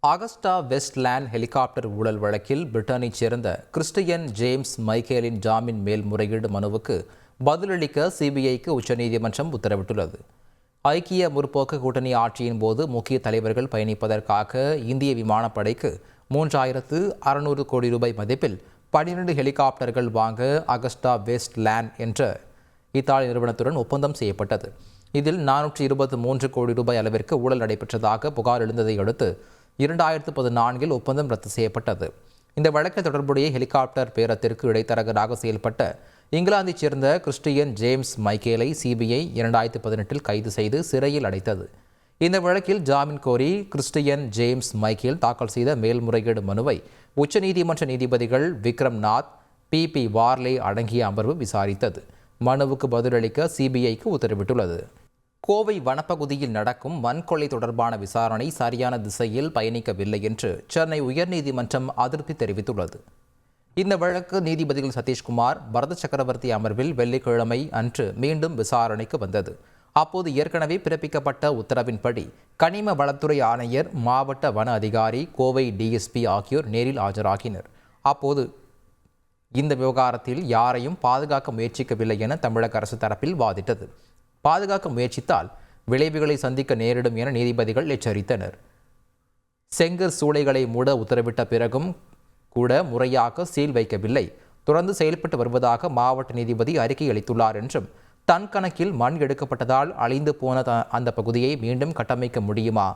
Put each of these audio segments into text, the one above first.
Agusta Westland helicopter ஊழல் வழக்கில் பிரிட்டனைச் சேர்ந்த கிறிஸ்டியன் ஜேம்ஸ் மைக்கேலின் ஜாமீன் மேல்முறையீடு மனுவுக்கு பதிலளிக்க சிபிஐக்கு உச்சநீதிமன்றம் உத்தரவிட்டுள்ளது. ஐக்கிய முற்போக்கு கூட்டணி ஆட்சியின் போது முக்கிய தலைவர்கள் பயணிப்பதற்காக இந்திய விமானப்படைக்கு 3600 கோடி ரூபாய் மதிப்பில் 12 ஹெலிகாப்டர்கள் வாங்க அகஸ்டா வெஸ்ட்லேண்ட் என்ற இத்தாலி நிறுவனத்துடன் ஒப்பந்தம் செய்யப்பட்டது. இதில் 423 கோடி ரூபாய் அளவிற்கு ஊழல் நடைபெற்றதாக புகார் எழுந்ததை அடுத்து 2014 ஒப்பந்தம் ரத்து செய்யப்பட்டது. இந்த வழக்கில் தொடர்புடைய ஹெலிகாப்டர் பேரத்திற்கு இடைத்தரகராக செயல்பட்ட இங்கிலாந்தைச் சேர்ந்த கிறிஸ்டியன் ஜேம்ஸ் மைக்கேலை சிபிஐ 2018 கைது செய்து சிறையில் அடைத்தது. இந்த வழக்கில் ஜாமீன் கோரி கிறிஸ்டியன் ஜேம்ஸ் மைக்கேல் தாக்கல் செய்த மேல்முறையீடு மனுவை உச்சநீதிமன்ற நீதிபதிகள் விக்ரம் நாத், பி வார்லே அடங்கிய அமர்வு விசாரித்தது. மனுவுக்கு பதிலளிக்க சிபிஐக்கு உத்தரவிட்டுள்ளது. கோவை வனப்பகுதியில் நடக்கும் வன்கொலை தொடர்பான விசாரணை சரியான திசையில் பயணிக்கவில்லை என்று சென்னை உயர்நீதிமன்றம் அதிருப்தி தெரிவித்துள்ளது. இந்த வழக்கு நீதிபதிகள் சதீஷ்குமார், பரத சக்கரவர்த்தி அமர்வில் வெள்ளிக்கிழமை அன்று மீண்டும் விசாரணைக்கு வந்தது. அப்போது ஏற்கனவே பிறப்பிக்கப்பட்ட உத்தரவின்படி கனிம வளத்துறை ஆணையர், மாவட்ட வன அதிகாரி, கோவை டிஎஸ்பி ஆகியோர் நேரில் ஆஜராகினர். அப்போது இந்த விவகாரத்தில் யாரையும் பாதுகாக்க முயற்சிக்கவில்லை என தமிழக அரசு தரப்பில் வாதிட்டது. பாதுகாக்க முயற்சித்தால் விளைவுகளை சந்திக்க நேரிடும் என நீதிபதிகள் எச்சரித்தனர். செங்கல் சூளைகளை மூட உத்தரவிட்ட பிறகும் கூட முறையாக சீல் வைக்கவில்லை, தொடர்ந்து செயல்பட்டு வருவதாக மாவட்ட நீதிபதி அறிக்கை அளித்துள்ளார் என்றும், டன் கணக்கில் மண் எடுக்கப்பட்டதால் அழிந்து போன அந்த பகுதியை மீண்டும் கட்டமைக்க முடியுமா,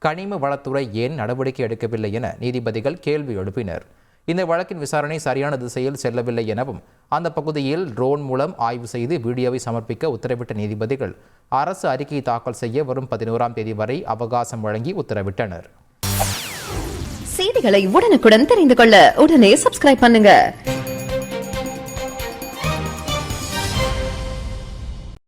கனிம வளத்துறை ஏன் நடவடிக்கை எடுக்கவில்லை என நீதிபதிகள் கேள்வி எழுப்பினர். இந்த வழக்கின் விசாரணை சரியான திசையில் செல்லவில்லை எனவும், அந்த பகுதியில் ட்ரோன் மூலம் ஆய்வு செய்து வீடியோவை சமர்ப்பிக்க உத்தரவிட்ட நீதிபதிகள் அரசு அறிக்கையை தாக்கல் செய்ய வரும் 11ஆம் தேதி வரை அவகாசம் வழங்கி உத்தரவிட்டனர். செய்திகளை உடனுக்குடன் தெரிந்து கொள்ள உடனே சப்ஸ்கிரைப் பண்ணுங்க.